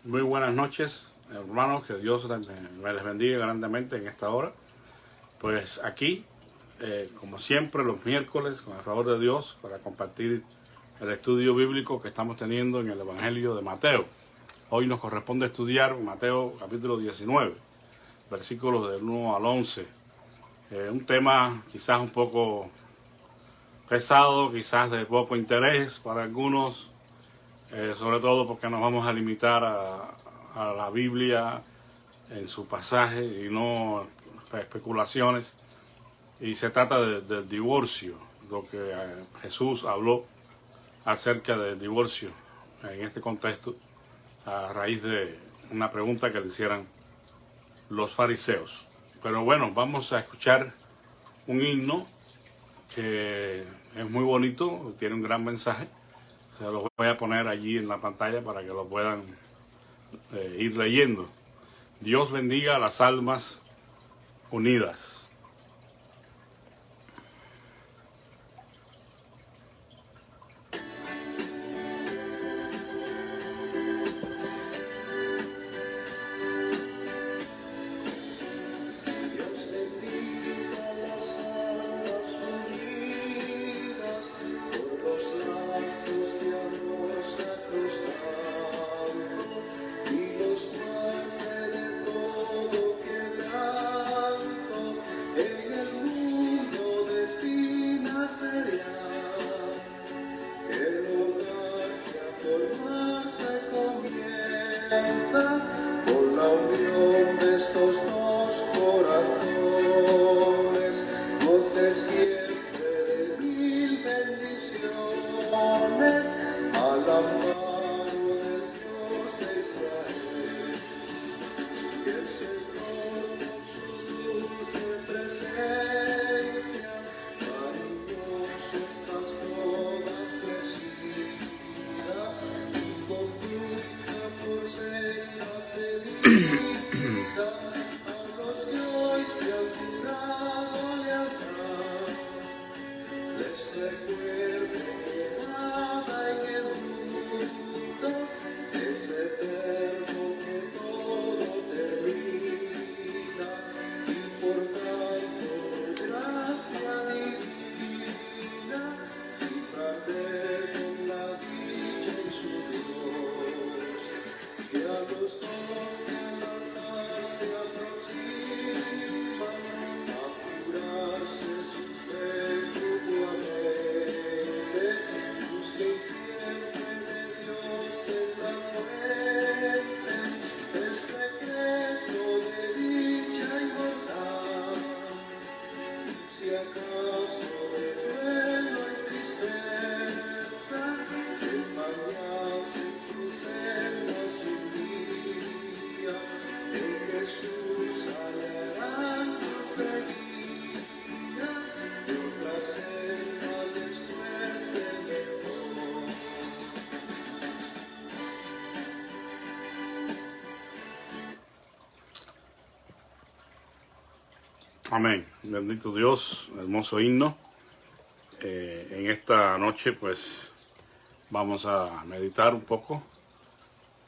Muy buenas noches, hermanos, que Dios me les bendiga grandemente en esta hora. Pues aquí, como siempre, los miércoles, con el favor de Dios, para compartir el estudio bíblico que estamos teniendo en el Evangelio de Mateo. Hoy nos corresponde estudiar Mateo capítulo 19, versículos del 1 al 11. Un tema quizás un poco pesado, quizás de poco interés para algunos, sobre todo porque nos vamos a limitar a la Biblia en su pasaje y no especulaciones. Y se trata del divorcio, lo que Jesús habló acerca del divorcio en este contexto a raíz de una pregunta que le hicieran los fariseos. Pero bueno, vamos a escuchar un himno que es muy bonito, tiene un gran mensaje. Se los voy a poner allí en la pantalla para que lo puedan ir leyendo. Dios bendiga a las almas unidas. Por la unión de estos dos corazones, goce siempre de mil bendiciones, al amparo del Dios de Israel. Que el Señor con su dulce presencia, cariñoso estas bodas presida, y conduzca por sendas de vida a los que hoy se han jurado lealtad. Les recuerdo que nada en el mundo es eterno, que todo termina, y por tanto gracia divina, sin perder con la dicha en su Dios, que a los dos que al altar se aproximan a curarse su fe mutuamente, busquen siempre de Dios en la fuente el secreto de dicha inmortal. Y si acaso de duelo y tristeza se empañasen sus celos un día, en Jesús hallarán luz de guía, y otra senda les cueste mejor. Amén. Bendito Dios, hermoso himno. En esta noche pues vamos a meditar un poco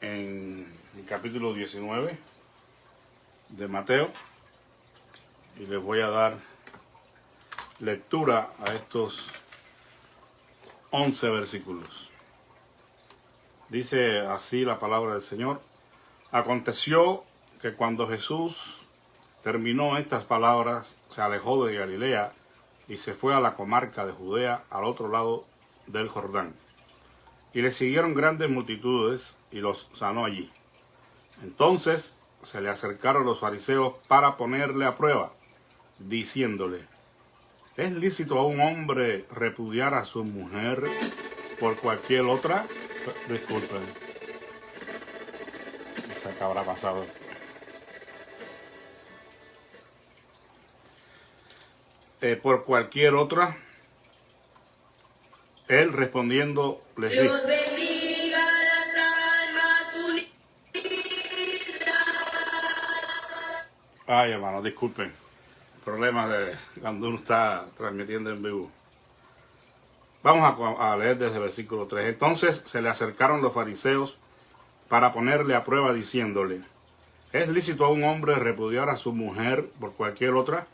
en el capítulo 19 de Mateo y les voy a dar lectura a estos 11 versículos. Dice así la palabra del Señor. Aconteció que cuando Jesús terminó estas palabras, se alejó de Galilea y se fue a la comarca de Judea, al otro lado del Jordán. Y le siguieron grandes multitudes y los sanó allí. Entonces se le acercaron los fariseos para ponerle a prueba, diciéndole: ¿es lícito a un hombre repudiar a su mujer por cualquier otra? Disculpen, no sé qué habrá pasado. Por cualquier otra. Él respondiendo les dijo: Dios bendiga las almas unidas. Ay, hermano, disculpen. Problemas de cuando uno está transmitiendo en vivo. Vamos a leer desde el versículo 3. Entonces se le acercaron los fariseos para ponerle a prueba diciéndole: ¿es lícito a un hombre repudiar a su mujer por cualquier otra?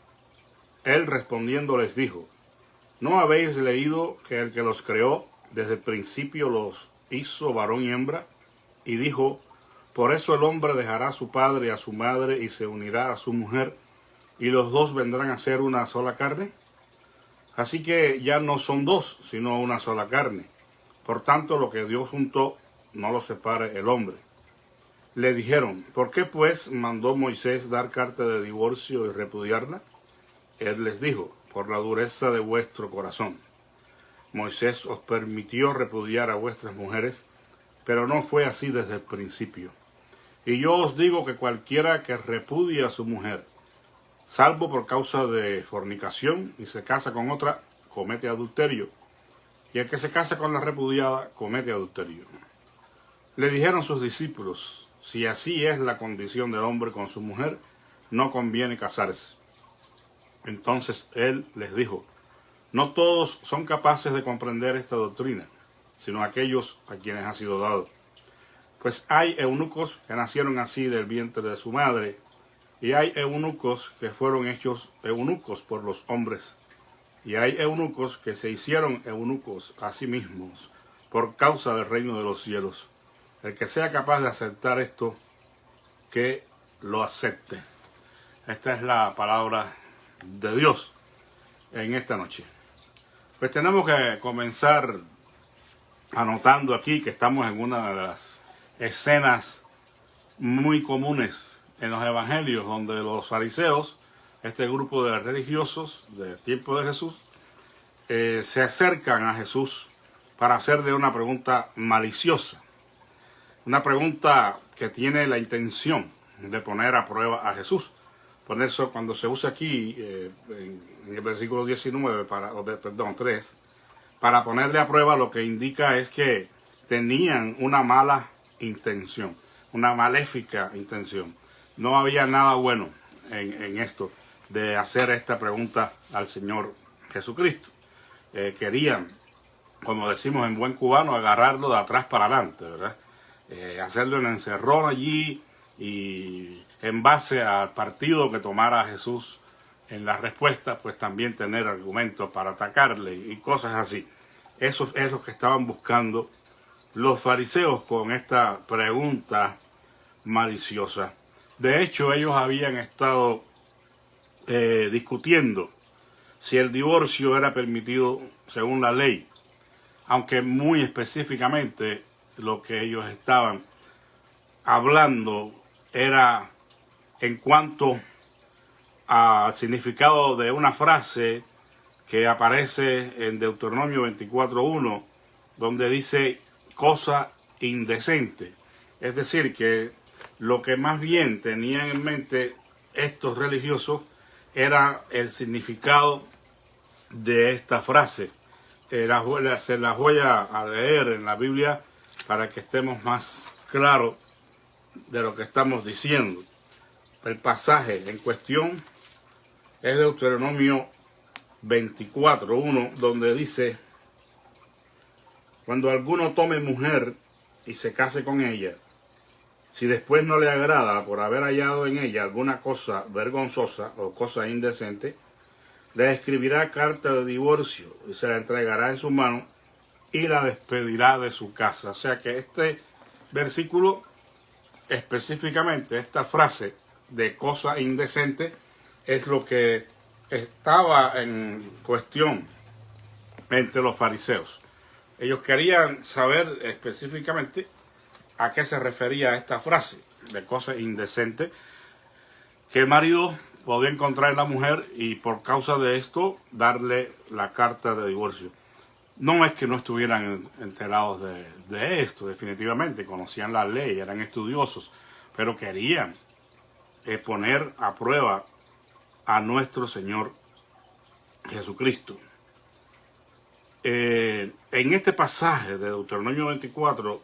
Él respondiendo les dijo: ¿no habéis leído que el que los creó desde el principio los hizo varón y hembra? Y dijo: por eso el hombre dejará a su padre y a su madre y se unirá a su mujer, y los dos vendrán a ser una sola carne. Así que ya no son dos, sino una sola carne. Por tanto, lo que Dios juntó, no lo separe el hombre. Le dijeron: ¿por qué pues mandó Moisés dar carta de divorcio y repudiarla? Él les dijo: por la dureza de vuestro corazón. Moisés os permitió repudiar a vuestras mujeres, pero no fue así desde el principio. Y yo os digo que cualquiera que repudie a su mujer, salvo por causa de fornicación, y se casa con otra, comete adulterio. Y el que se casa con la repudiada, comete adulterio. Le dijeron sus discípulos: si así es la condición del hombre con su mujer, no conviene casarse. Entonces él les dijo: no todos son capaces de comprender esta doctrina, sino aquellos a quienes ha sido dado. Pues hay eunucos que nacieron así del vientre de su madre, y hay eunucos que fueron hechos eunucos por los hombres, y hay eunucos que se hicieron eunucos a sí mismos por causa del reino de los cielos. El que sea capaz de aceptar esto, que lo acepte. Esta es la palabra de Dios en esta noche. Pues tenemos que comenzar anotando aquí que estamos en una de las escenas muy comunes en los evangelios, donde los fariseos, este grupo de religiosos del tiempo de Jesús, se acercan a Jesús para hacerle una pregunta maliciosa, una pregunta que tiene la intención de poner a prueba a Jesús. Por eso, cuando se usa aquí en el versículo 19, 3, para ponerle a prueba, lo que indica es que tenían una mala intención, una maléfica intención. No había nada bueno en esto de hacer esta pregunta al Señor Jesucristo. Querían, como decimos en buen cubano, agarrarlo de atrás para adelante, ¿verdad? Hacerlo en encerrón allí, y en base al partido que tomara Jesús en la respuesta, pues también tener argumentos para atacarle y cosas así. Eso es lo que estaban buscando los fariseos con esta pregunta maliciosa. De hecho, ellos habían estado discutiendo si el divorcio era permitido según la ley, aunque muy específicamente lo que ellos estaban hablando era en cuanto al significado de una frase que aparece en Deuteronomio 24:1, donde dice cosa indecente. Es decir, que lo que más bien tenían en mente estos religiosos era el significado de esta frase. Se las voy a leer en la Biblia para que estemos más claros de lo que estamos diciendo. El pasaje en cuestión es Deuteronomio 24:1, donde dice: cuando alguno tome mujer y se case con ella, si después no le agrada por haber hallado en ella alguna cosa vergonzosa o cosa indecente, le escribirá carta de divorcio y se la entregará en su mano y la despedirá de su casa. O sea que este versículo, específicamente esta frase de cosa indecente, es lo que estaba en cuestión entre los fariseos. Ellos querían saber específicamente a qué se refería esta frase de cosa indecente, que el marido podía encontrar en la mujer y por causa de esto darle la carta de divorcio. No es que no estuvieran enterados de esto, definitivamente, conocían la ley, eran estudiosos, pero querían poner a prueba a nuestro Señor Jesucristo. En este pasaje de Deuteronomio 24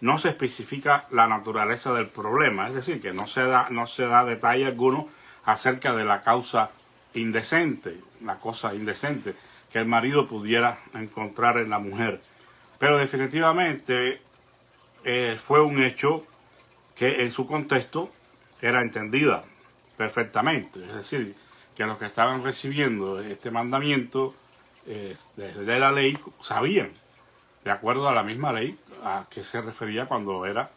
no se especifica la naturaleza del problema, es decir, que no se da detalle alguno acerca de la causa indecente, la cosa indecente que el marido pudiera encontrar en la mujer. Pero definitivamente fue un hecho que en su contexto era entendida perfectamente. Es decir, que los que estaban recibiendo este mandamiento desde la ley sabían, de acuerdo a la misma ley, a qué se refería cuando era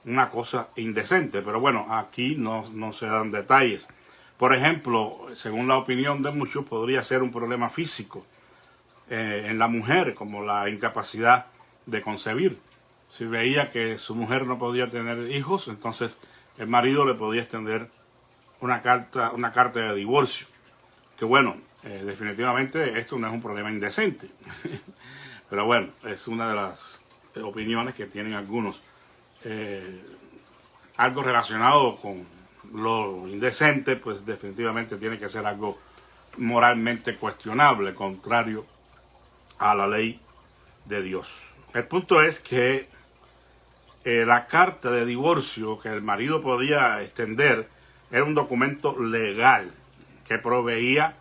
una cosa indecente. Pero bueno, aquí no se dan detalles. Por ejemplo, según la opinión de muchos, podría ser un problema físico en la mujer, como la incapacidad de concebir. Si veía que su mujer no podía tener hijos, entonces el marido le podía extender una carta de divorcio. Que bueno, definitivamente esto no es un problema indecente. Pero bueno, es una de las opiniones que tienen algunos. Algo relacionado con lo indecente, pues definitivamente tiene que ser algo moralmente cuestionable, contrario a la ley de Dios. El punto es que la carta de divorcio que el marido podía extender era un documento legal que proveía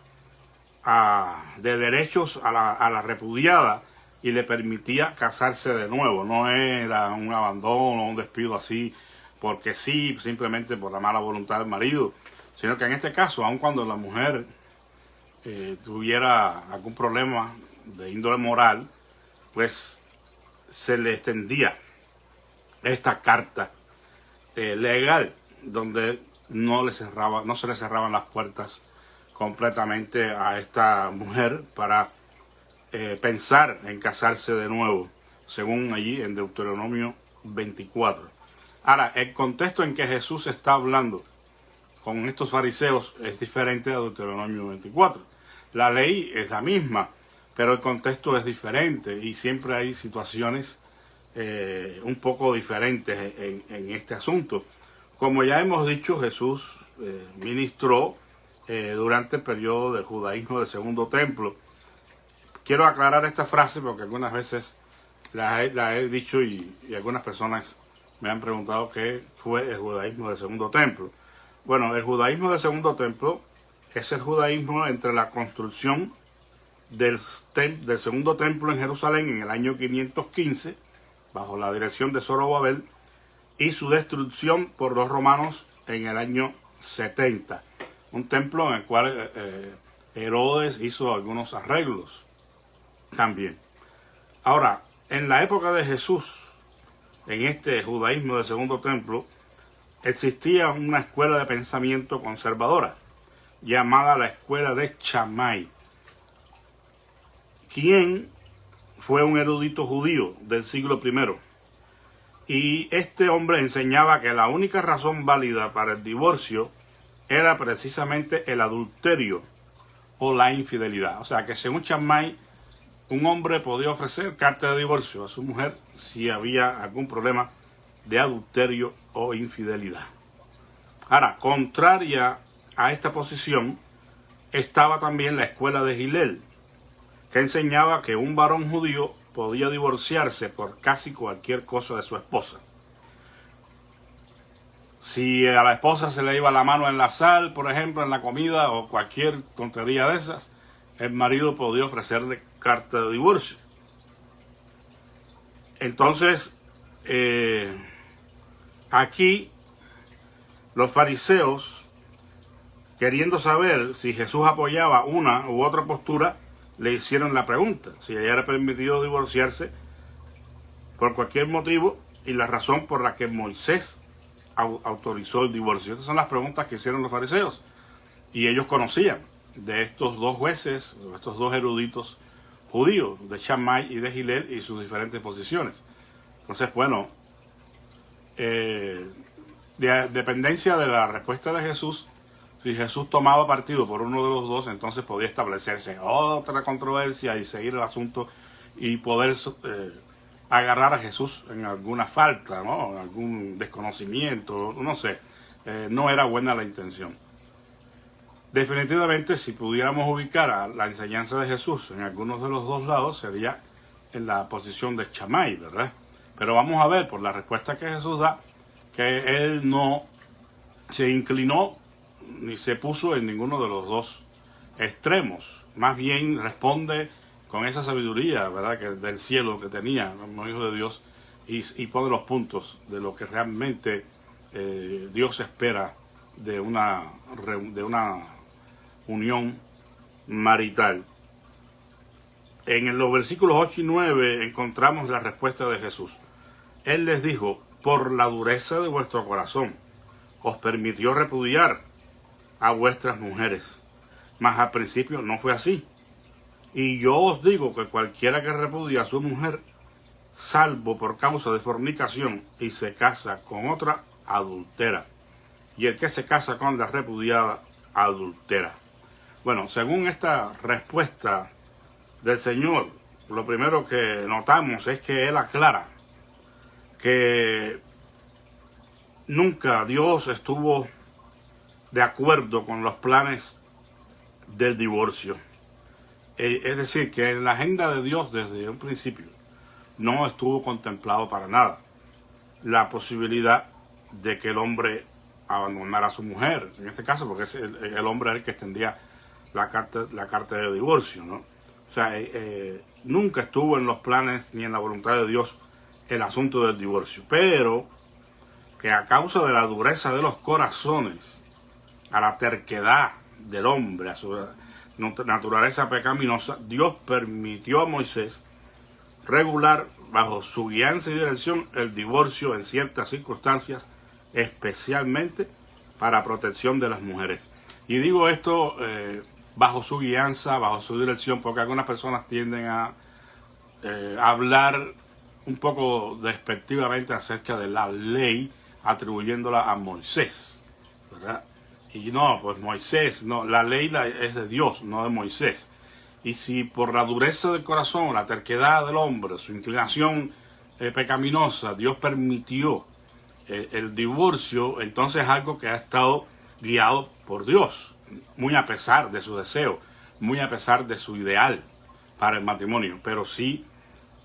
de derechos a la repudiada y le permitía casarse de nuevo. No era un abandono, un despido así porque sí, simplemente por la mala voluntad del marido, sino que en este caso, aun cuando la mujer tuviera algún problema de índole moral, pues se le extendía esta carta legal donde no se le cerraban las puertas completamente a esta mujer para pensar en casarse de nuevo, según allí en Deuteronomio 24. Ahora, el contexto en que Jesús está hablando con estos fariseos es diferente a Deuteronomio 24. La ley es la misma, pero el contexto es diferente y siempre hay situaciones un poco diferentes en este asunto. Como ya hemos dicho, Jesús ministró durante el periodo del judaísmo del Segundo Templo. Quiero aclarar esta frase porque algunas veces la he dicho y algunas personas me han preguntado qué fue el judaísmo del Segundo Templo. Bueno, el judaísmo del Segundo Templo es el judaísmo entre la construcción del Segundo Templo en Jerusalén en el año 515, bajo la dirección de Zorobabel, y su destrucción por los romanos en el año 70. Un templo en el cual Herodes hizo algunos arreglos también. Ahora, en la época de Jesús, en este judaísmo del Segundo Templo, existía una escuela de pensamiento conservadora, llamada la escuela de Shammai, quien fue un erudito judío del siglo I. Y este hombre enseñaba que la única razón válida para el divorcio era precisamente el adulterio o la infidelidad. O sea que según Shammai, un hombre podía ofrecer carta de divorcio a su mujer si había algún problema de adulterio o infidelidad. Ahora, contraria a esta posición, estaba también la escuela de Hillel, que enseñaba que un varón judío podía divorciarse por casi cualquier cosa de su esposa. Si a la esposa se le iba la mano en la sal, por ejemplo, en la comida o cualquier tontería de esas, el marido podía ofrecerle carta de divorcio. Entonces, aquí los fariseos, queriendo saber si Jesús apoyaba una u otra postura, le hicieron la pregunta si ella era permitido divorciarse por cualquier motivo y la razón por la que Moisés autorizó el divorcio. Estas son las preguntas que hicieron los fariseos y ellos conocían de estos dos jueces, estos dos eruditos judíos, de Shammai y de Hillel, y sus diferentes posiciones. Entonces, bueno, de dependencia de la respuesta de Jesús, si Jesús tomaba partido por uno de los dos, entonces podía establecerse otra controversia y seguir el asunto y poder agarrar a Jesús en alguna falta, ¿no? En algún desconocimiento, no sé. No era buena la intención. Definitivamente, si pudiéramos ubicar a la enseñanza de Jesús en algunos de los dos lados, sería en la posición de Shammai, ¿verdad? Pero vamos a ver por la respuesta que Jesús da, que él no se inclinó ni se puso en ninguno de los dos extremos. Más bien responde con esa sabiduría, ¿verdad?, que del cielo que tenía como hijo de Dios y pone los puntos de lo que realmente Dios espera de una unión marital. En los versículos 8 y 9 encontramos la respuesta de Jesús. Él les dijo: por la dureza de vuestro corazón os permitió repudiar a vuestras mujeres, mas al principio no fue así. Y yo os digo que cualquiera que repudia a su mujer, salvo por causa de fornicación, y se casa con otra, adultera. Y el que se casa con la repudiada, adultera. Bueno, según esta respuesta del Señor, lo primero que notamos es que Él aclara que nunca Dios estuvo de acuerdo con los planes del divorcio. Es decir, que en la agenda de Dios desde un principio no estuvo contemplado para nada la posibilidad de que el hombre abandonara a su mujer, en este caso, porque es el hombre el que extendía la carta de divorcio, ¿no? O sea, nunca estuvo en los planes ni en la voluntad de Dios el asunto del divorcio, pero que a causa de la dureza de los corazones, a la terquedad del hombre, a su naturaleza pecaminosa, Dios permitió a Moisés regular bajo su guianza y dirección el divorcio en ciertas circunstancias, especialmente para protección de las mujeres. Y digo esto bajo su guianza, bajo su dirección, porque algunas personas tienden a hablar un poco despectivamente acerca de la ley, atribuyéndola a Moisés, ¿verdad? Y no, pues Moisés, no, la ley es de Dios, no de Moisés. Y si por la dureza del corazón, la terquedad del hombre, su inclinación pecaminosa, Dios permitió el divorcio, entonces es algo que ha estado guiado por Dios, muy a pesar de su deseo, muy a pesar de su ideal para el matrimonio, pero sí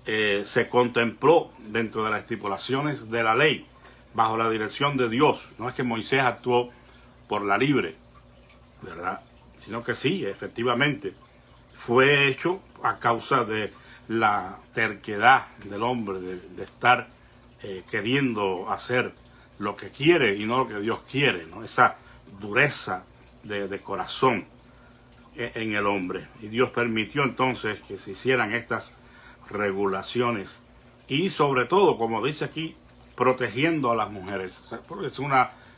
se contempló dentro de las estipulaciones de la ley, bajo la dirección de Dios. No es que Moisés actuó por la libre, ¿verdad? Sino que sí, efectivamente, fue hecho a causa de la terquedad del hombre, de estar queriendo hacer lo que quiere y no lo que Dios quiere, ¿no? Esa dureza de corazón en el hombre. Y Dios permitió entonces que se hicieran estas regulaciones y sobre todo, como dice aquí, protegiendo a las mujeres, porque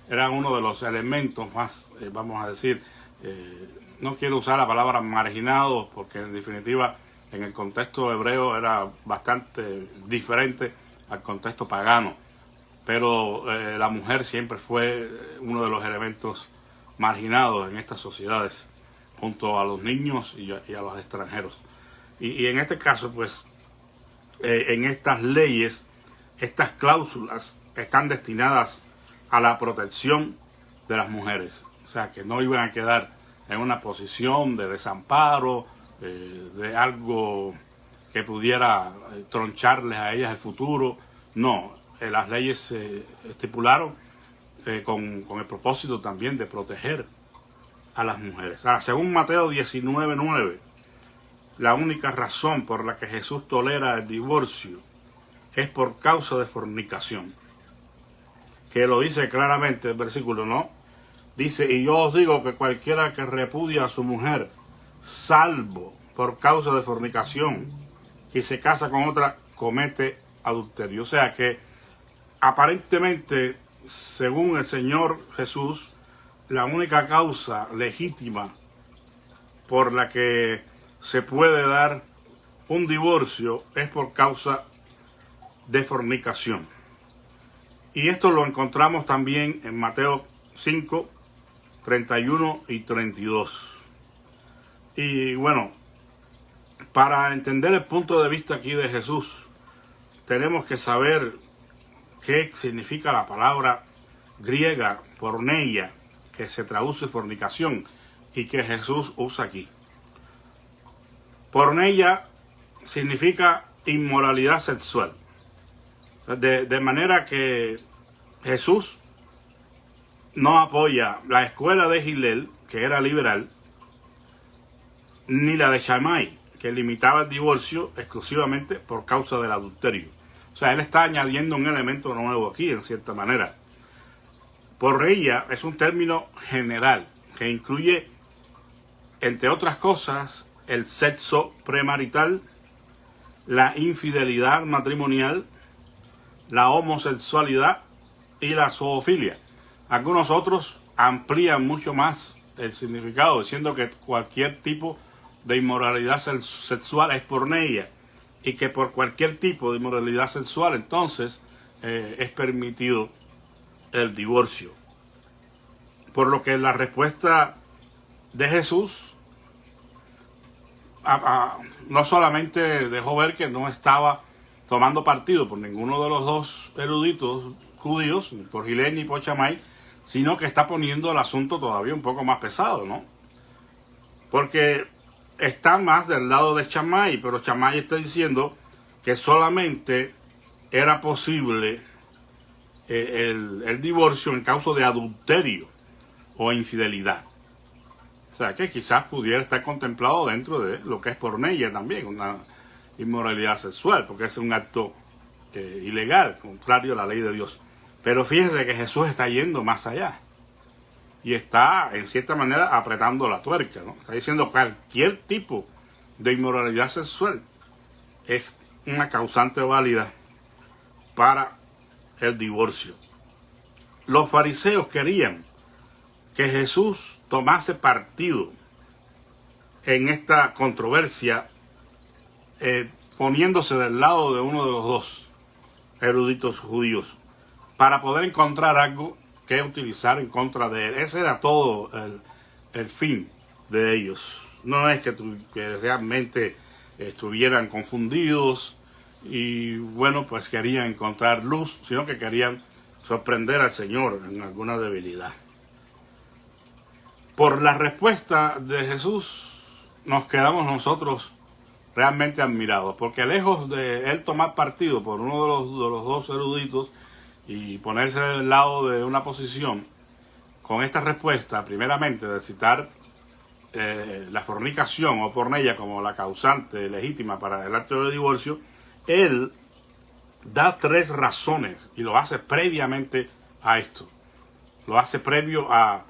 era uno de los elementos más, vamos a decir, no quiero usar la palabra marginados, porque en definitiva en el contexto hebreo era bastante diferente al contexto pagano, pero la mujer siempre fue uno de los elementos marginados en estas sociedades, junto a los niños y a los extranjeros. Y en este caso, pues, en estas leyes, estas cláusulas están destinadas a la protección de las mujeres. O sea, que no iban a quedar en una posición de desamparo, de algo que pudiera troncharles a ellas el futuro. No, las leyes se estipularon con el propósito también de proteger a las mujeres. Ahora, según Mateo 19:9, la única razón por la que Jesús tolera el divorcio es por causa de fornicación. Que lo dice claramente el versículo, ¿no? Dice: y yo os digo que cualquiera que repudia a su mujer, salvo por causa de fornicación, y se casa con otra, comete adulterio. O sea que aparentemente, según el Señor Jesús, la única causa legítima por la que se puede dar un divorcio es por causa de fornicación. Y esto lo encontramos también en Mateo 5, 31 y 32. Y bueno, para entender el punto de vista aquí de Jesús, tenemos que saber qué significa la palabra griega porneia, que se traduce fornicación y que Jesús usa aquí. Porneia significa inmoralidad sexual. De manera que Jesús no apoya la escuela de Hillel, que era liberal, ni la de Shammai, que limitaba el divorcio exclusivamente por causa del adulterio. O sea, él está añadiendo un elemento nuevo aquí, en cierta manera. Porneia es un término general que incluye, entre otras cosas, el sexo premarital, la infidelidad matrimonial, la homosexualidad y la zoofilia. Algunos otros amplían mucho más el significado, diciendo que cualquier tipo de inmoralidad sexual es porneia, y que por cualquier tipo de inmoralidad sexual entonces es permitido el divorcio. Por lo que la respuesta de Jesús no solamente dejó ver que no estaba tomando partido por ninguno de los dos eruditos judíos, ni por Gilel ni por Shammai, sino que está poniendo el asunto todavía un poco más pesado, ¿no? Porque está más del lado de Shammai, pero Shammai está diciendo que solamente era posible el divorcio en causa de adulterio o infidelidad. O sea, que quizás pudiera estar contemplado dentro de lo que es porneia también, una inmoralidad sexual, porque es un acto ilegal, contrario a la ley de Dios. Pero fíjense que Jesús está yendo más allá y está, en cierta manera, apretando la tuerca, ¿no? Está diciendo que cualquier tipo de inmoralidad sexual es una causante válida para el divorcio. Los fariseos querían que Jesús tomase partido en esta controversia, poniéndose del lado de uno de los dos eruditos judíos, para poder encontrar algo que utilizar en contra de él. Ese era todo el fin de ellos. No es que realmente estuvieran confundidos y bueno, pues querían encontrar luz, sino que querían sorprender al Señor en alguna debilidad. Por la respuesta de Jesús nos quedamos nosotros realmente admirados, porque lejos de él tomar partido por uno de los dos eruditos y ponerse del lado de una posición, con esta respuesta, primeramente de citar la fornicación o porneia como la causante legítima para el acto de divorcio, él da 3 razones y lo hace previamente a esto. Lo hace previo a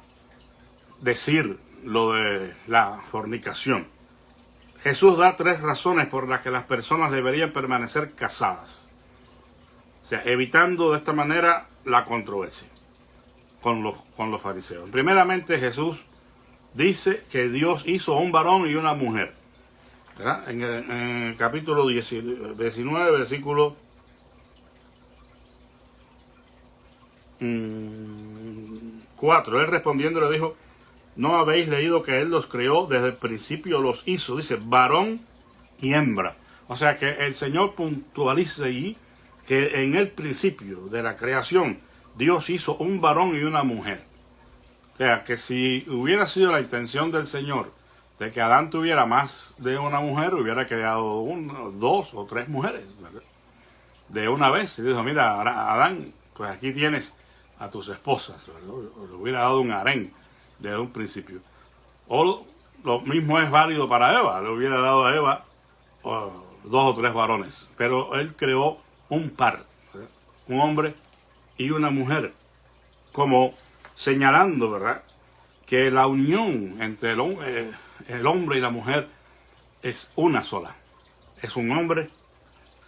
decir lo de la fornicación. Jesús da 3 razones por las que las personas deberían permanecer casadas. O sea, evitando de esta manera la controversia con los fariseos. Primeramente, Jesús dice que Dios hizo un varón y una mujer. ¿Verdad? En el capítulo 19, versículo 4, él respondiendo le dijo: ¿no habéis leído que él los creó desde el principio, los hizo? Dice, varón y hembra. O sea que el Señor puntualiza allí que en el principio de la creación Dios hizo un varón y una mujer. O sea que si hubiera sido la intención del Señor de que Adán tuviera más de una mujer, hubiera creado 1, 2 o 3 mujeres, ¿verdad? De una vez. Y dijo, mira, Adán, pues aquí tienes a tus esposas, ¿verdad? Le hubiera dado un harén desde un principio. O lo mismo es válido para Eva, le hubiera dado a Eva 2 o 3 varones, pero él creó un par, ¿verdad? Un hombre y una mujer, como señalando, ¿verdad?, que la unión entre el hombre y la mujer es una sola, es un hombre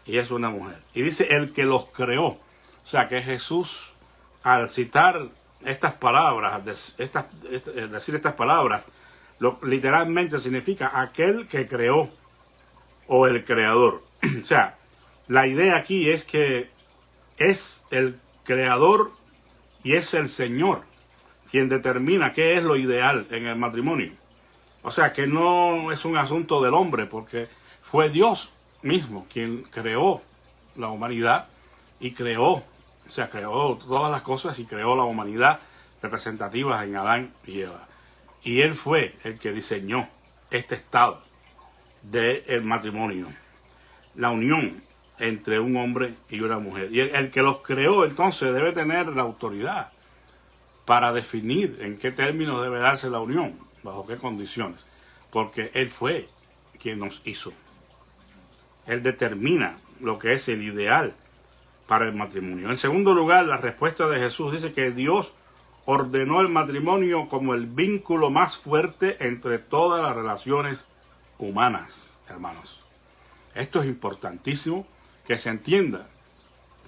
y es una mujer. Y dice el que los creó. O sea que Jesús, al citar estas palabras, decir estas palabras, literalmente significa aquel que creó o el creador. O sea, la idea aquí es que es el creador y es el Señor quien determina qué es lo ideal en el matrimonio. O sea, que no es un asunto del hombre, porque fue Dios mismo quien creó la humanidad y creó todas las cosas y creó la humanidad representativas en Adán y Eva. Y él fue el que diseñó este estado del matrimonio, la unión entre un hombre y una mujer. Y el que los creó entonces debe tener la autoridad para definir en qué términos debe darse la unión, bajo qué condiciones, porque él fue quien nos hizo. Él determina lo que es el ideal para el matrimonio. En segundo lugar, la respuesta de Jesús dice que Dios ordenó el matrimonio como el vínculo más fuerte entre todas las relaciones humanas, hermanos. Esto es importantísimo que se entienda,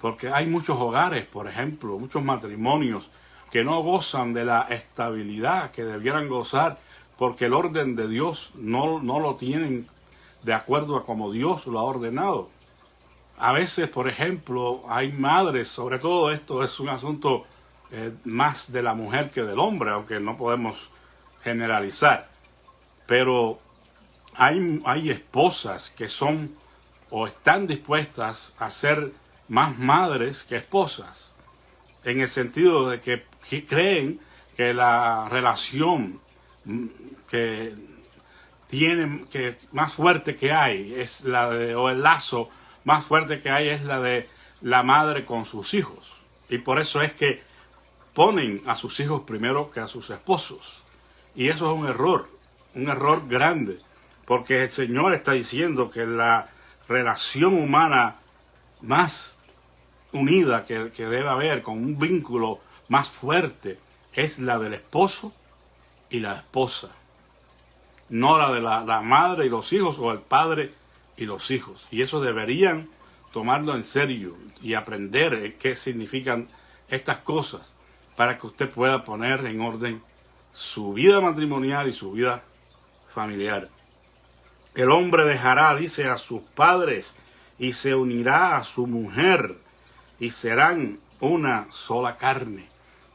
porque hay muchos hogares, por ejemplo, muchos matrimonios que no gozan de la estabilidad que debieran gozar, porque el orden de Dios no lo tienen de acuerdo a como Dios lo ha ordenado. A veces, por ejemplo, hay madres, sobre todo esto es un asunto más de la mujer que del hombre, aunque no podemos generalizar, pero hay esposas que son o están dispuestas a ser más madres que esposas, en el sentido de que creen que la relación que tienen, que más fuerte que hay es la de, o el lazo más fuerte que hay es la de la madre con sus hijos, y por eso es que ponen a sus hijos primero que a sus esposos, y eso es un error grande, porque el Señor está diciendo que la relación humana más unida que debe haber, con un vínculo más fuerte, es la del esposo y la esposa, no la de la madre y los hijos, o el padre y los hijos. Y eso deberían tomarlo en serio y aprender qué significan estas cosas, para que usted pueda poner en orden su vida matrimonial y su vida familiar. El hombre dejará, dice, a sus padres y se unirá a su mujer y serán una sola carne.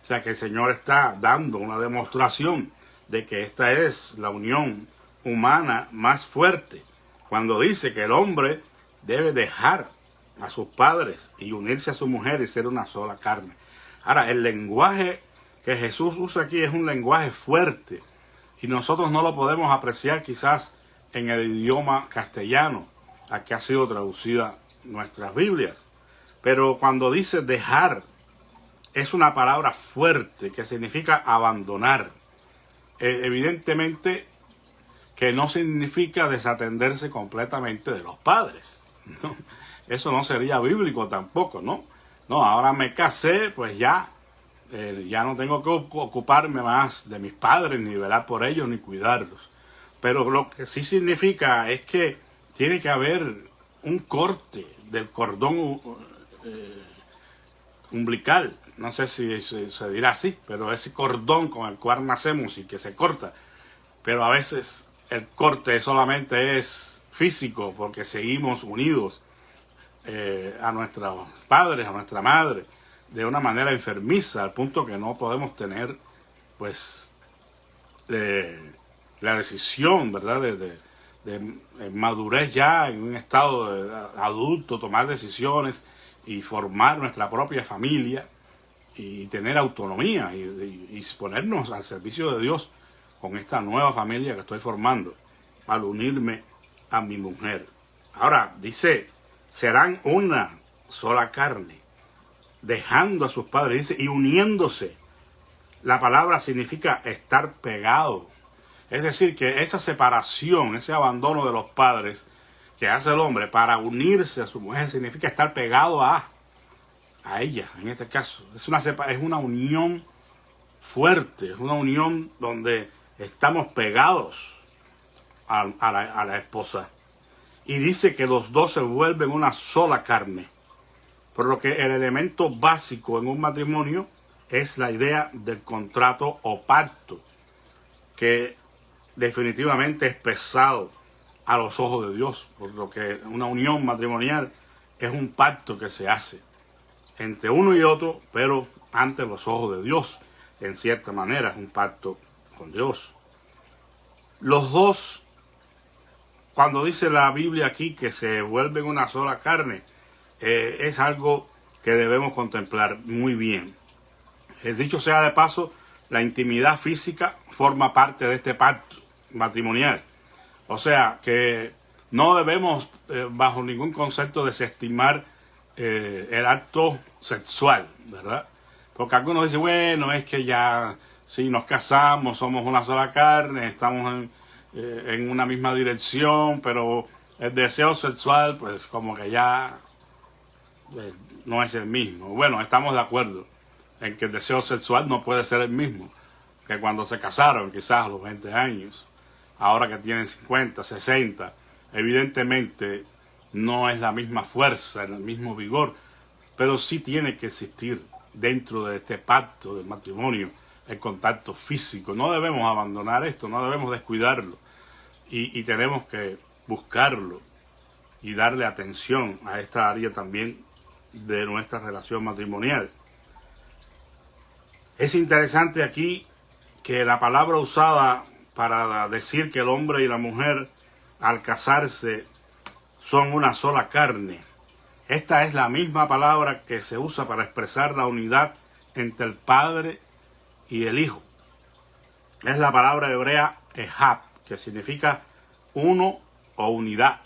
O sea que el Señor está dando una demostración de que esta es la unión humana más fuerte, cuando dice que el hombre debe dejar a sus padres y unirse a su mujer y ser una sola carne. Ahora, el lenguaje que Jesús usa aquí es un lenguaje fuerte, y nosotros no lo podemos apreciar quizás en el idioma castellano, a que ha sido traducida nuestras Biblias. Pero cuando dice dejar, es una palabra fuerte que significa abandonar. Evidentemente que no significa desatenderse completamente de los padres, ¿no? Eso no sería bíblico tampoco, ¿no? No, ahora me casé, pues ya no tengo que ocuparme más de mis padres, ni velar por ellos, ni cuidarlos. Pero lo que sí significa es que tiene que haber un corte del cordón umbilical. No sé si se dirá así, pero ese cordón con el cual nacemos y que se corta. Pero a veces el corte solamente es físico, porque seguimos unidos a nuestros padres, a nuestra madre, de una manera enfermiza, al punto que no podemos tener, pues, la decisión, ¿verdad?, de madurez ya en un estado de adulto, tomar decisiones y formar nuestra propia familia y tener autonomía y ponernos al servicio de Dios con esta nueva familia que estoy formando al unirme a mi mujer. Ahora dice, serán una sola carne, dejando a sus padres, dice, y uniéndose. La palabra significa estar pegado. Es decir, que esa separación, ese abandono de los padres que hace el hombre para unirse a su mujer, significa estar pegado a ella, en este caso. Es una unión fuerte, es una unión donde estamos pegados a la esposa. Y dice que los dos se vuelven una sola carne. Por lo que el elemento básico en un matrimonio es la idea del contrato o pacto, que definitivamente es pesado a los ojos de Dios, por lo que una unión matrimonial es un pacto que se hace entre uno y otro, pero ante los ojos de Dios, en cierta manera es un pacto con Dios. Los dos, cuando dice la Biblia aquí que se vuelven una sola carne, es algo que debemos contemplar muy bien. Dicho sea de paso, la intimidad física forma parte de este pacto matrimonial. O sea que no debemos bajo ningún concepto desestimar el acto sexual, ¿verdad? Porque algunos dicen, bueno, es que ya si nos casamos, somos una sola carne, estamos en una misma dirección, pero el deseo sexual, pues como que ya no es el mismo. Bueno, estamos de acuerdo. en que el deseo sexual no puede ser el mismo que cuando se casaron, quizás a los 20 años. Ahora que tienen 50, 60, evidentemente no es la misma fuerza, el mismo vigor, pero sí tiene que existir dentro de este pacto del matrimonio el contacto físico. No debemos abandonar esto, no debemos descuidarlo y tenemos que buscarlo y darle atención a esta área también de nuestra relación matrimonial. Es interesante aquí que la palabra usada para decir que el hombre y la mujer al casarse son una sola carne, esta es la misma palabra que se usa para expresar la unidad entre el Padre y el Hijo. Es la palabra hebrea ehab, que significa uno o unidad.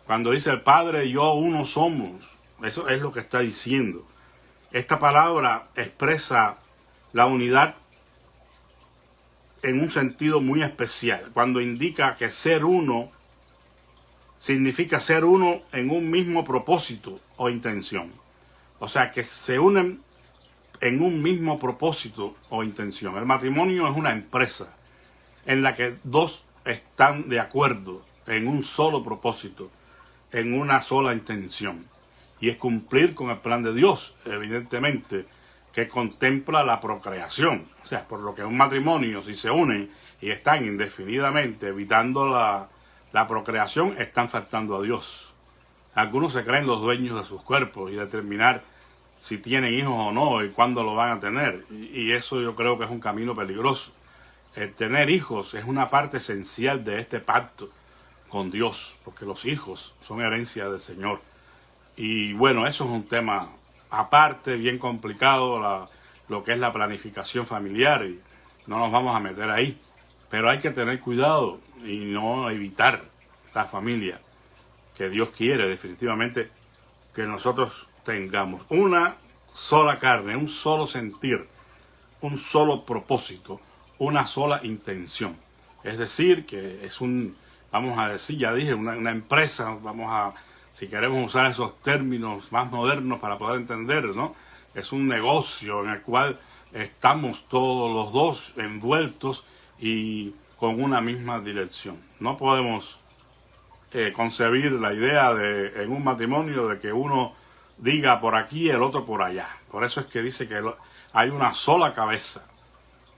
Cuando dice el Padre y yo uno somos, eso es lo que está diciendo. Esta palabra expresa la unidad en un sentido muy especial, cuando indica que ser uno significa ser uno en un mismo propósito o intención. O sea, que se unen en un mismo propósito o intención. El matrimonio es una empresa en la que dos están de acuerdo en un solo propósito, en una sola intención. Y es cumplir con el plan de Dios, evidentemente, que contempla la procreación. O sea, por lo que un matrimonio, si se unen y están indefinidamente evitando la procreación, están faltando a Dios. Algunos se creen los dueños de sus cuerpos y determinar si tienen hijos o no y cuándo lo van a tener. Y eso yo creo que es un camino peligroso. El tener hijos es una parte esencial de este pacto con Dios, porque los hijos son herencia del Señor. Y bueno, eso es un tema aparte, bien complicado, lo que es la planificación familiar, y no nos vamos a meter ahí. Pero hay que tener cuidado y no evitar la familia que Dios quiere definitivamente que nosotros tengamos. Una sola carne, un solo sentir, un solo propósito, una sola intención. Es decir, que es vamos a decir, ya dije, una empresa, si queremos usar esos términos más modernos para poder entender, ¿no? Es un negocio en el cual estamos todos los dos envueltos y con una misma dirección. No podemos concebir la idea en un matrimonio de que uno diga por aquí y el otro por allá. Por eso es que dice que hay una sola cabeza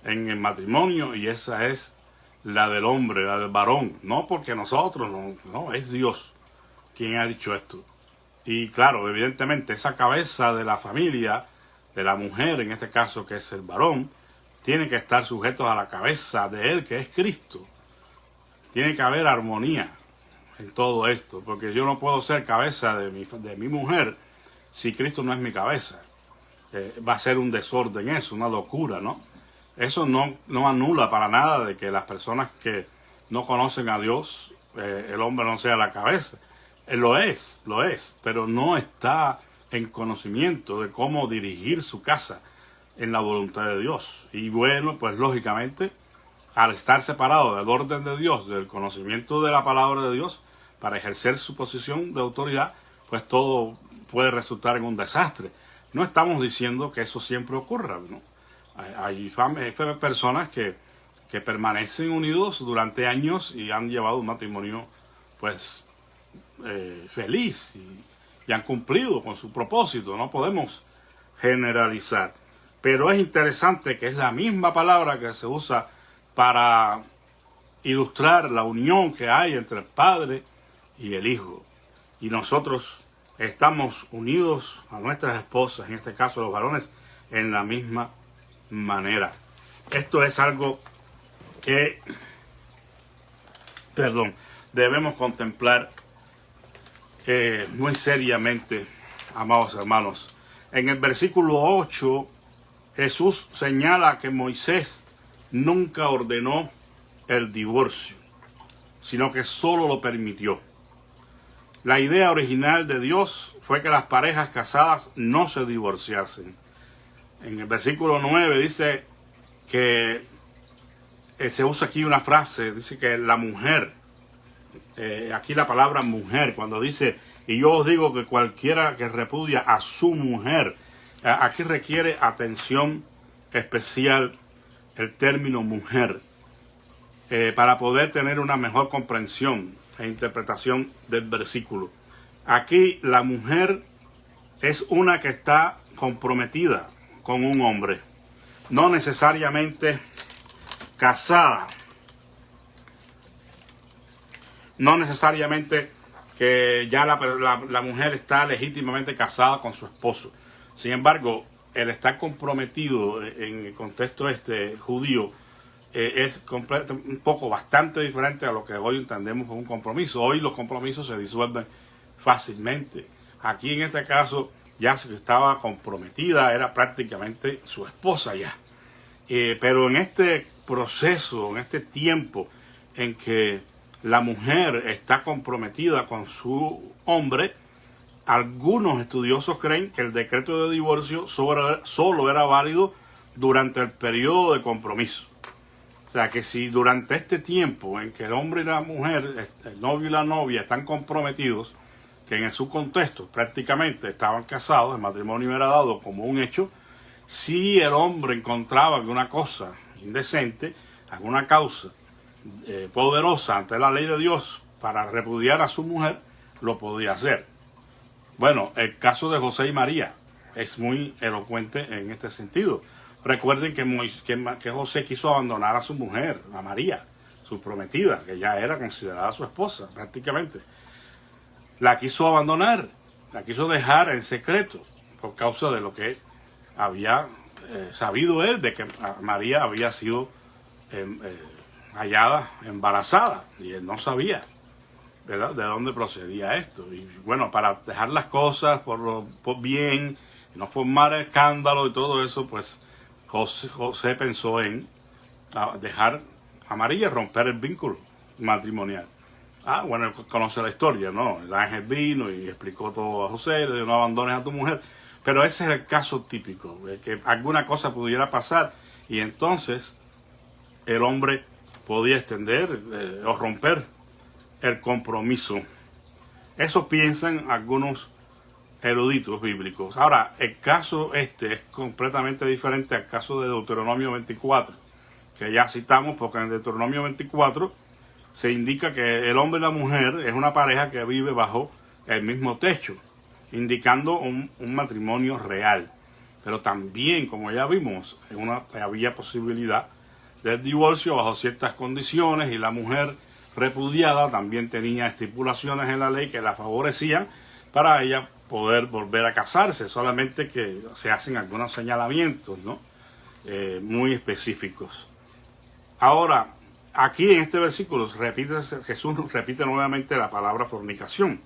en el matrimonio y esa es la del hombre, la del varón. No porque nosotros, no, es Dios quien ha dicho esto. Y claro, evidentemente esa cabeza de la familia, de la mujer en este caso que es el varón, tiene que estar sujetos a la cabeza de él que es Cristo. Tiene que haber armonía en todo esto, porque yo no puedo ser cabeza de mi mujer si Cristo no es mi cabeza. Va a ser un desorden eso, una locura, ¿no? Eso no anula para nada de que las personas que no conocen a Dios, el hombre no sea la cabeza. Lo es, pero no está en conocimiento de cómo dirigir su casa en la voluntad de Dios. Y bueno, pues lógicamente, al estar separado del orden de Dios, del conocimiento de la palabra de Dios, para ejercer su posición de autoridad, pues todo puede resultar en un desastre. No estamos diciendo que eso siempre ocurra, ¿no? Hay personas que permanecen unidos durante años y han llevado un matrimonio, pues, feliz y han cumplido con su propósito. No podemos generalizar. Pero es interesante que es la misma palabra que se usa para ilustrar la unión que hay entre el Padre y el Hijo. Y nosotros estamos unidos a nuestras esposas, en este caso los varones, en la misma manera. Esto es algo que, debemos contemplar muy seriamente, amados hermanos. En el versículo 8, Jesús señala que Moisés nunca ordenó el divorcio, sino que solo lo permitió. La idea original de Dios fue que las parejas casadas no se divorciasen. En el versículo 9 dice que se usa aquí una frase, dice que la mujer, aquí la palabra mujer, cuando dice, y yo os digo que cualquiera que repudia a su mujer, Aquí requiere atención especial el término mujer para poder tener una mejor comprensión e interpretación del versículo. Aquí la mujer es una que está comprometida con un hombre, no necesariamente casada, no necesariamente que ya la mujer está legítimamente casada con su esposo. Sin embargo, el estar comprometido en el contexto judío es un poco bastante diferente a lo que hoy entendemos como un compromiso. Hoy los compromisos se disuelven fácilmente. Aquí en este caso ya se estaba comprometida, era prácticamente su esposa ya. Pero en este proceso, en este tiempo en que la mujer está comprometida con su hombre, algunos estudiosos creen que el decreto de divorcio solo era válido durante el periodo de compromiso. O sea, que si durante este tiempo en que el hombre y la mujer, el novio y la novia están comprometidos, que en su contexto prácticamente estaban casados, el matrimonio era dado como un hecho, si el hombre encontraba alguna cosa indecente, alguna causa poderosa ante la ley de Dios para repudiar a su mujer, lo podía hacer. Bueno, el caso de José y María es muy elocuente en este sentido. Recuerden que José quiso abandonar a su mujer, a María, su prometida, que ya era considerada su esposa prácticamente. La quiso abandonar, la quiso dejar en secreto por causa de lo que había sabido él, de que María había sido hallada embarazada y él no sabía, ¿verdad?, de dónde procedía esto. Y bueno, para dejar las cosas por bien, no formar escándalo y todo eso, pues José pensó en dejar a María, romper el vínculo matrimonial. Bueno, él conoce la historia, ¿no? El ángel vino y explicó todo a José, le dijo: no abandones a tu mujer. Pero ese es el caso típico, de que alguna cosa pudiera pasar y entonces el hombre podía extender o romper el compromiso. Eso piensan algunos eruditos bíblicos. Ahora, el caso es completamente diferente al caso de Deuteronomio 24, que ya citamos, porque en Deuteronomio 24 se indica que el hombre y la mujer es una pareja que vive bajo el mismo techo, indicando un matrimonio real. Pero también, como ya vimos, había posibilidad del divorcio bajo ciertas condiciones, y la mujer repudiada también tenía estipulaciones en la ley que la favorecían para ella poder volver a casarse, solamente que se hacen algunos señalamientos, ¿no? Muy específicos. Ahora, aquí en este versículo Jesús repite nuevamente la palabra fornicación,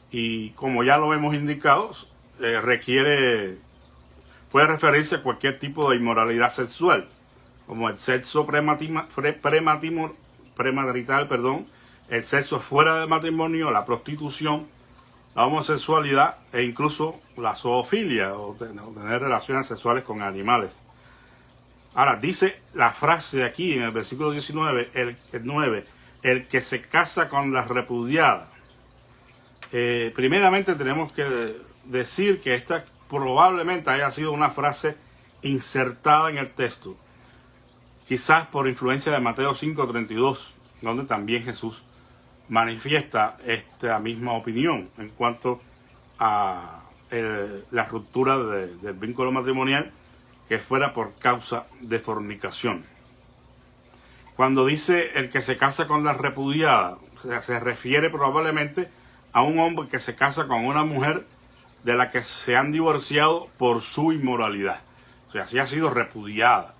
y como ya lo hemos indicado, puede referirse a cualquier tipo de inmoralidad sexual, como el sexo premarital, el sexo fuera del matrimonio, la prostitución, la homosexualidad e incluso la zoofilia, o tener relaciones sexuales con animales. Ahora, dice la frase aquí en el versículo 19, el que se casa con la repudiada. Primeramente tenemos que decir que esta probablemente haya sido una frase insertada en el texto, quizás por influencia de Mateo 5:32, donde también Jesús manifiesta esta misma opinión en cuanto a la ruptura del vínculo matrimonial que fuera por causa de fornicación. Cuando dice el que se casa con la repudiada, se refiere probablemente a un hombre que se casa con una mujer de la que se han divorciado por su inmoralidad. O sea, si ha sido repudiada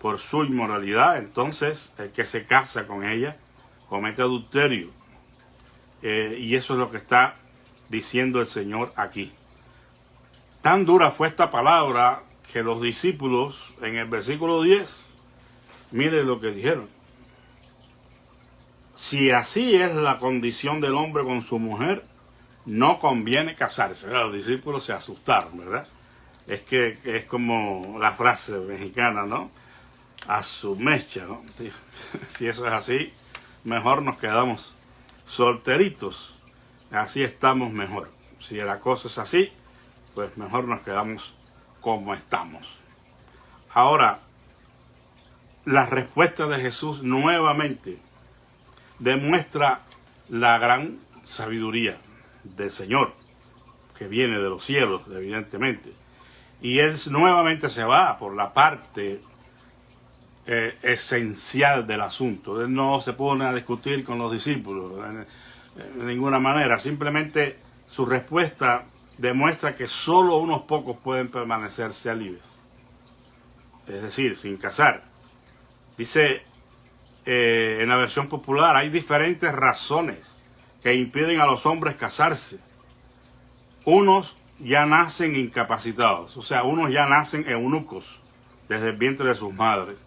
por su inmoralidad, entonces el que se casa con ella comete adulterio. Y eso es lo que está diciendo el Señor aquí. Tan dura fue esta palabra que los discípulos en el versículo 10, miren lo que dijeron: si así es la condición del hombre con su mujer, no conviene casarse. Los discípulos se asustaron, ¿verdad? Es que es como la frase mexicana, ¿no? A su mecha, ¿no? Si eso es así, mejor nos quedamos solteritos. Así estamos mejor. Si la cosa es así, pues mejor nos quedamos como estamos. Ahora, la respuesta de Jesús nuevamente demuestra la gran sabiduría del Señor, que viene de los cielos, evidentemente. Y Él nuevamente se va por la parte esencial del asunto. Él no se pone a discutir con los discípulos de ninguna manera. Simplemente su respuesta demuestra que solo unos pocos pueden permanecer célibes. Es decir, sin casar. Dice en la versión popular, hay diferentes razones que impiden a los hombres casarse. Unos ya nacen incapacitados, o sea, unos ya nacen eunucos desde el vientre de sus madres,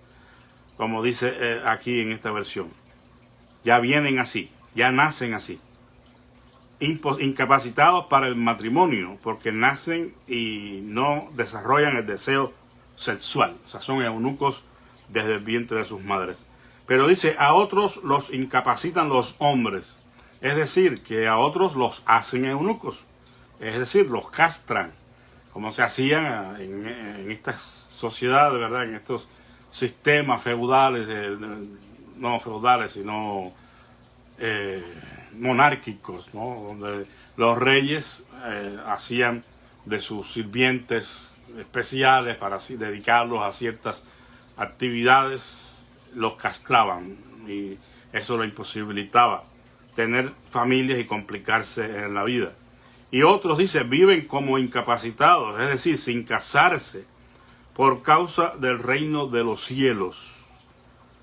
como dice aquí en esta versión. Ya vienen así, ya nacen así. Incapacitados para el matrimonio, porque nacen y no desarrollan el deseo sexual, o sea, son eunucos desde el vientre de sus madres. Pero dice, a otros los incapacitan los hombres, es decir, que a otros los hacen eunucos, es decir, los castran, como se hacían en estas sociedades, ¿verdad? En estos sistemas feudales, no feudales, sino monárquicos, ¿no? Donde los reyes hacían de sus sirvientes especiales para así dedicarlos a ciertas actividades, los castraban y eso lo imposibilitaba tener familias y complicarse en la vida. Y otros, dice, viven como incapacitados, es decir, sin casarse, por causa del reino de los cielos.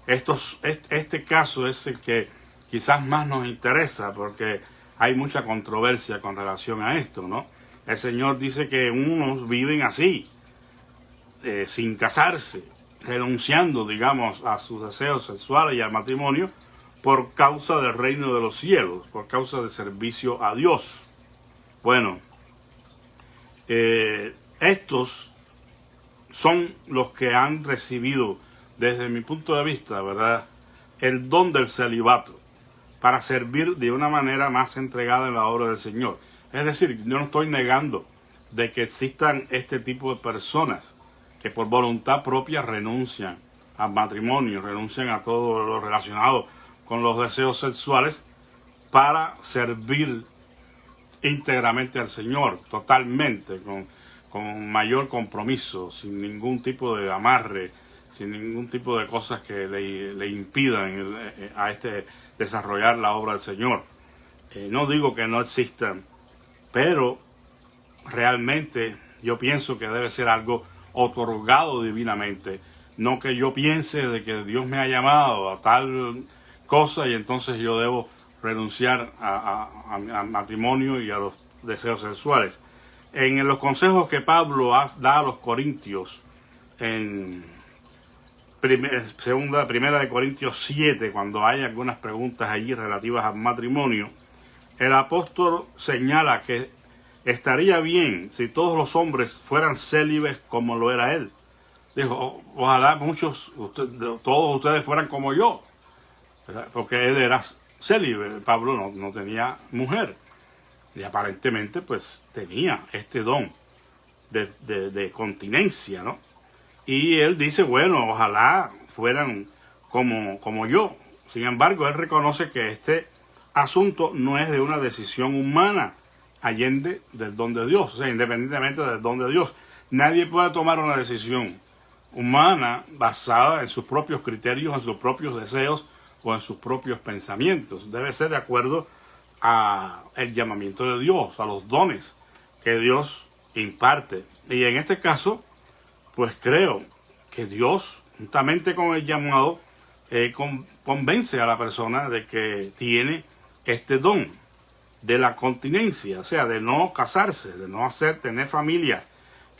Este caso es el que quizás más nos interesa, porque hay mucha controversia con relación a esto, ¿no? El Señor dice que unos viven así, sin casarse, renunciando, digamos, a sus deseos sexuales y al matrimonio, por causa del reino de los cielos, por causa del servicio a Dios. Bueno, estos son los que han recibido, desde mi punto de vista, ¿verdad?, el don del celibato, para servir de una manera más entregada en la obra del Señor. Es decir, yo no estoy negando de que existan este tipo de personas que por voluntad propia renuncian al matrimonio, renuncian a todo lo relacionado con los deseos sexuales para servir íntegramente al Señor, totalmente, con mayor compromiso, sin ningún tipo de amarre, sin ningún tipo de cosas que le impidan a desarrollar la obra del Señor. No digo que no existan, pero realmente yo pienso que debe ser algo otorgado divinamente, no que yo piense de que Dios me ha llamado a tal cosa y entonces yo debo renunciar al matrimonio y a los deseos sexuales. En los consejos que Pablo da a los corintios, en primera de Corintios 7, cuando hay algunas preguntas allí relativas al matrimonio, el apóstol señala que estaría bien si todos los hombres fueran célibes como lo era él. Dijo, ojalá todos ustedes fueran como yo, ¿verdad? Porque él era célibe, Pablo no tenía mujer, y aparentemente pues tenía este don de continencia, ¿no? Y él dice, bueno, ojalá fueran como yo. Sin embargo, él reconoce que este asunto no es de una decisión humana, allende del don de Dios, o sea, independientemente del don de Dios. Nadie puede tomar una decisión humana basada en sus propios criterios, en sus propios deseos o en sus propios pensamientos. Debe ser de acuerdo al llamamiento de Dios, a los dones que Dios imparte. Y en este caso, pues creo que Dios, juntamente con el llamado, convence a la persona de que tiene este don de la continencia, o sea, de no casarse, de no tener familias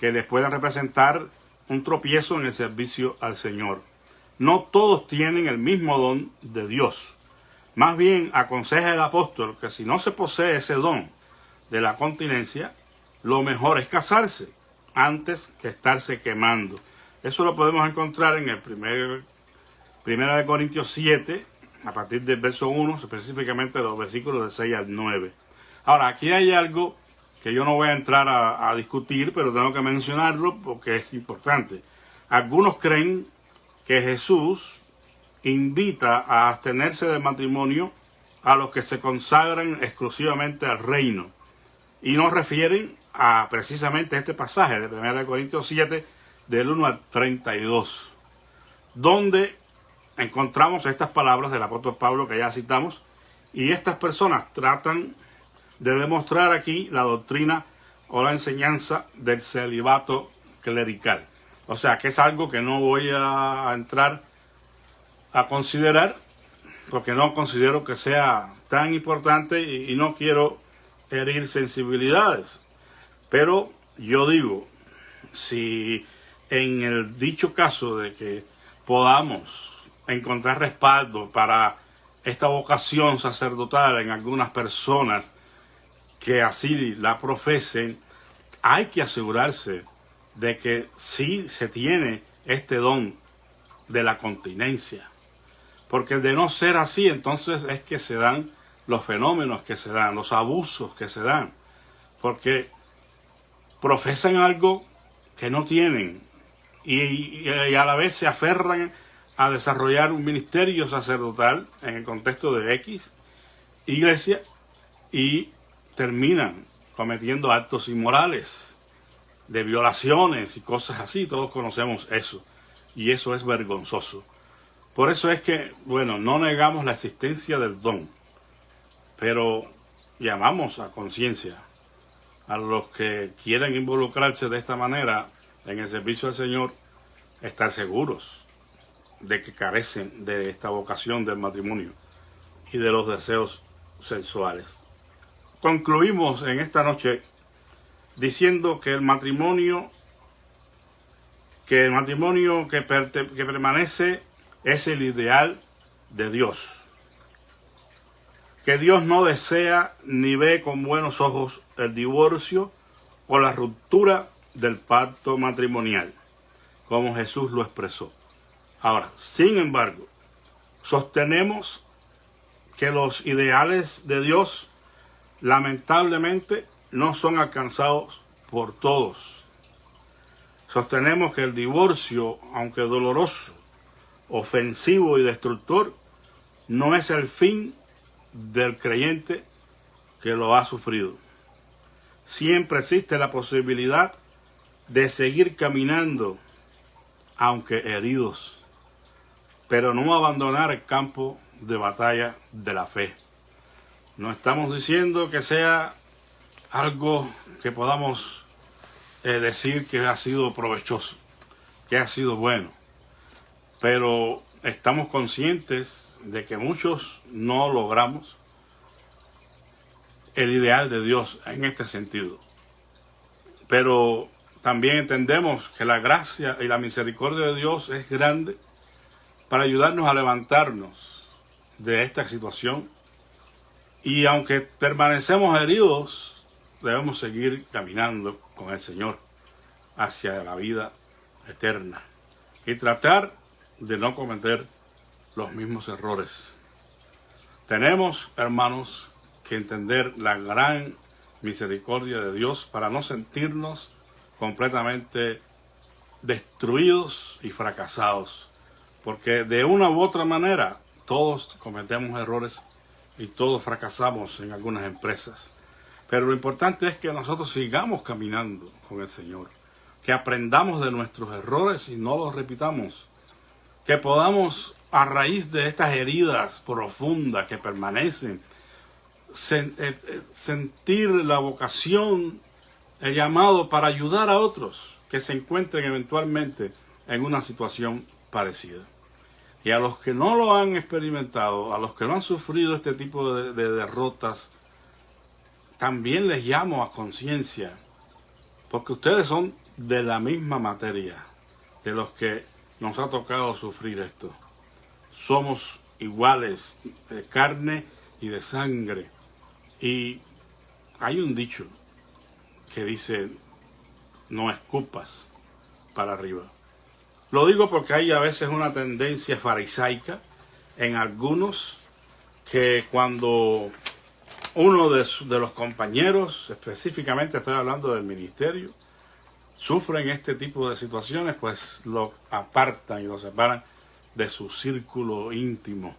que les puedan representar un tropiezo en el servicio al Señor. No todos tienen el mismo don de Dios. Más bien aconseja el apóstol que si no se posee ese don de la continencia, lo mejor es casarse antes que estarse quemando. Eso lo podemos encontrar en el primera de Corintios 7, a partir del verso 1, específicamente los versículos de 6 al 9. Ahora, aquí hay algo que yo no voy a entrar a discutir, pero tengo que mencionarlo porque es importante. Algunos creen que Jesús invita a abstenerse del matrimonio a los que se consagran exclusivamente al reino. Y nos refieren a precisamente este pasaje de 1 Corintios 7, del 1 al 32, donde encontramos estas palabras del apóstol Pablo que ya citamos, y estas personas tratan de demostrar aquí la doctrina o la enseñanza del celibato clerical. O sea, que es algo que no voy a entrar a considerar, porque no considero que sea tan importante y no quiero herir sensibilidades. Pero yo digo, si en el dicho caso de que podamos encontrar respaldo para esta vocación sacerdotal en algunas personas que así la profesen, hay que asegurarse de que sí se tiene este don de la continencia. Porque de no ser así, entonces es que se dan los fenómenos que se dan, los abusos que se dan. Porque profesan algo que no tienen y a la vez se aferran a desarrollar un ministerio sacerdotal en el contexto de X iglesia y terminan cometiendo actos inmorales, de violaciones y cosas así. Todos conocemos eso y eso es vergonzoso. Por eso es que, bueno, no negamos la existencia del don, pero llamamos a conciencia a los que quieren involucrarse de esta manera en el servicio al Señor, estar seguros de que carecen de esta vocación del matrimonio y de los deseos sexuales. Concluimos en esta noche diciendo que el matrimonio que permanece es el ideal de Dios. Que Dios no desea ni ve con buenos ojos el divorcio o la ruptura del pacto matrimonial, como Jesús lo expresó. Ahora, sin embargo, sostenemos que los ideales de Dios lamentablemente no son alcanzados por todos. Sostenemos que el divorcio, aunque doloroso, ofensivo y destructor, no es el fin del creyente que lo ha sufrido. Siempre existe la posibilidad de seguir caminando, aunque heridos, pero no abandonar el campo de batalla de la fe. No estamos diciendo que sea algo que podamos decir que ha sido provechoso, que ha sido bueno, pero estamos conscientes de que muchos no logramos el ideal de Dios en este sentido. Pero también entendemos que la gracia y la misericordia de Dios es grande para ayudarnos a levantarnos de esta situación. Y aunque permanecemos heridos, debemos seguir caminando con el Señor hacia la vida eterna y tratar de no cometer los mismos errores. Tenemos, hermanos, que entender la gran misericordia de Dios para no sentirnos completamente destruidos y fracasados, porque de una u otra manera todos cometemos errores y todos fracasamos en algunas empresas. Pero lo importante es que nosotros sigamos caminando con el Señor, que aprendamos de nuestros errores y no los repitamos, que podamos, a raíz de estas heridas profundas que permanecen, sentir la vocación, el llamado para ayudar a otros que se encuentren eventualmente en una situación parecida. Y a los que no lo han experimentado, a los que no han sufrido este tipo de derrotas, también les llamo a conciencia, porque ustedes son de la misma materia de los que nos ha tocado sufrir esto. Somos iguales de carne y de sangre. Y hay un dicho que dice, no escupas para arriba. Lo digo porque hay a veces una tendencia farisaica en algunos que cuando uno de los compañeros, específicamente estoy hablando del ministerio, sufren este tipo de situaciones, pues lo apartan y lo separan de su círculo íntimo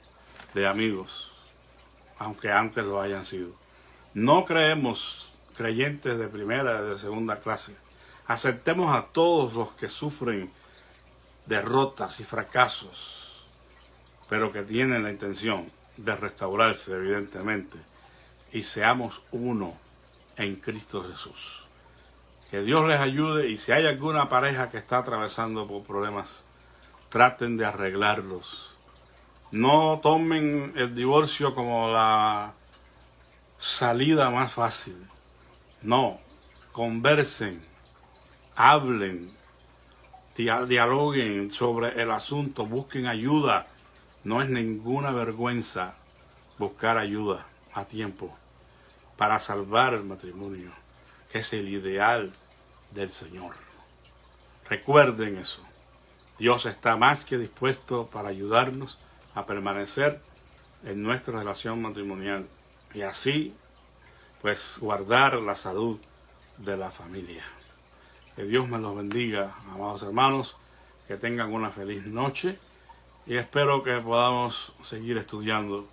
de amigos, aunque antes lo hayan sido. No creemos creyentes de primera y de segunda clase. Aceptemos a todos los que sufren derrotas y fracasos, pero que tienen la intención de restaurarse, evidentemente, y seamos uno en Cristo Jesús. Que Dios les ayude, y si hay alguna pareja que está atravesando por problemas, traten de arreglarlos. No tomen el divorcio como la salida más fácil. No, conversen, hablen, dialoguen sobre el asunto, busquen ayuda. No es ninguna vergüenza buscar ayuda a tiempo para salvar el matrimonio, que es el ideal del Señor. Recuerden eso. Dios está más que dispuesto para ayudarnos a permanecer en nuestra relación matrimonial y así pues guardar la salud de la familia. Que Dios me los bendiga, amados hermanos, que tengan una feliz noche y espero que podamos seguir estudiando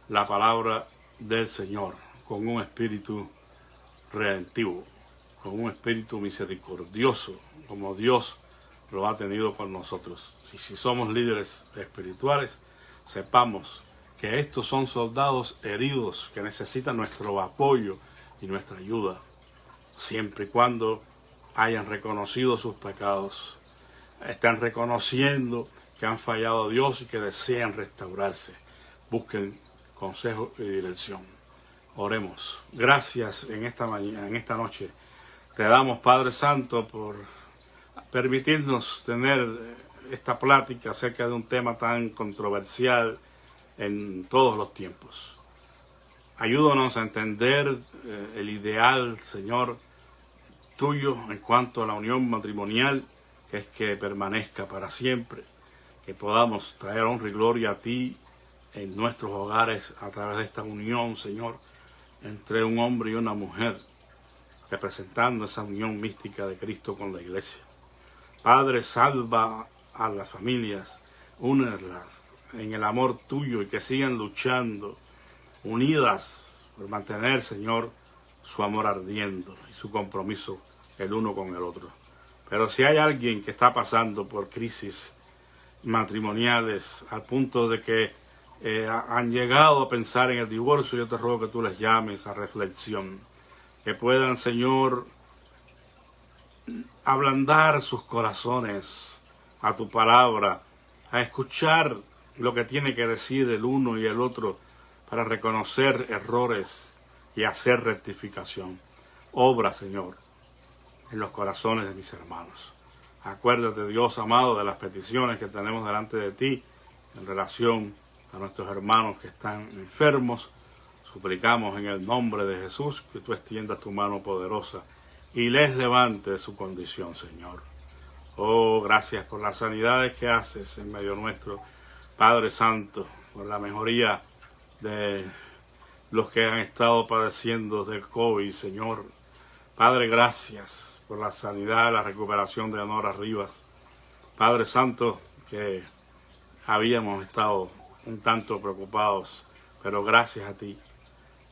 la palabra del Señor con un espíritu redentivo, con un espíritu misericordioso, como Dios lo ha tenido con nosotros. Y si somos líderes espirituales, sepamos que estos son soldados heridos que necesitan nuestro apoyo y nuestra ayuda, siempre y cuando hayan reconocido sus pecados, están reconociendo que han fallado a Dios y que desean restaurarse. Busquen consejo y dirección. Oremos. Gracias en esta mañana, en esta noche. Te damos, Padre Santo, por permitirnos tener esta plática acerca de un tema tan controversial en todos los tiempos. Ayúdanos a entender el ideal, Señor, tuyo en cuanto a la unión matrimonial, que es que permanezca para siempre, que podamos traer honra y gloria a ti en nuestros hogares a través de esta unión, Señor, entre un hombre y una mujer, representando esa unión mística de Cristo con la iglesia. Padre, salva a las familias, únelas en el amor tuyo y que sigan luchando, unidas por mantener, Señor, su amor ardiendo y su compromiso el uno con el otro. Pero si hay alguien que está pasando por crisis matrimoniales al punto de que han llegado a pensar en el divorcio, yo te ruego que tú les llames a reflexión, que puedan, Señor, ablandar sus corazones a tu palabra, a escuchar lo que tiene que decir el uno y el otro para reconocer errores y hacer rectificación. Obra, Señor, en los corazones de mis hermanos. Acuérdate, Dios amado, de las peticiones que tenemos delante de ti en relación a nuestros hermanos que están enfermos. Suplicamos en el nombre de Jesús que tú extiendas tu mano poderosa y les levante de su condición, Señor. Oh, gracias por las sanidades que haces en medio nuestro, Padre Santo, por la mejoría de los que han estado padeciendo del COVID, Señor. Padre, gracias por la sanidad, la recuperación de Nora Rivas. Padre Santo, que habíamos estado un tanto preocupados, pero gracias a ti,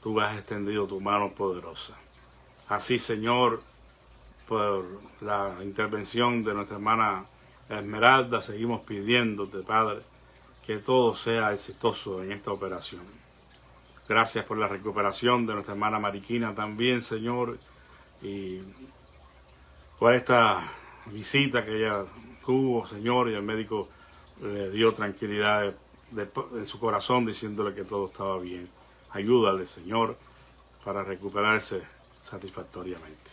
tú has extendido tu mano poderosa. Así, Señor, por la intervención de nuestra hermana Esmeralda, seguimos pidiéndote, Padre, que todo sea exitoso en esta operación. Gracias por la recuperación de nuestra hermana Mariquina también, Señor, y por esta visita que ella tuvo, Señor, y el médico le dio tranquilidad en su corazón diciéndole que todo estaba bien. Ayúdale, Señor, para recuperarse satisfactoriamente.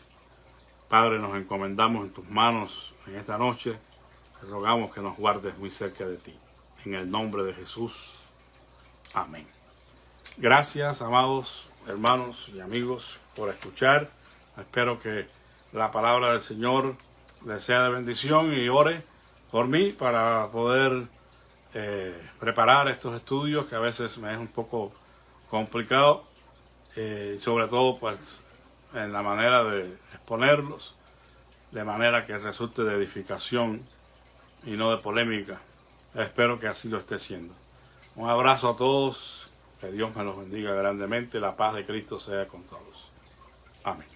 Padre, nos encomendamos en tus manos en esta noche. Te rogamos que nos guardes muy cerca de ti. En el nombre de Jesús. Amén. Gracias, amados hermanos y amigos, por escuchar. Espero que la palabra del Señor les sea de bendición y ore por mí para poder preparar estos estudios que a veces me es un poco complicado sobre todo pues en la manera de exponerlos, de manera que resulte de edificación y no de polémica. Espero que así lo esté siendo. Un abrazo a todos, que Dios me los bendiga grandemente, la paz de Cristo sea con todos. Amén.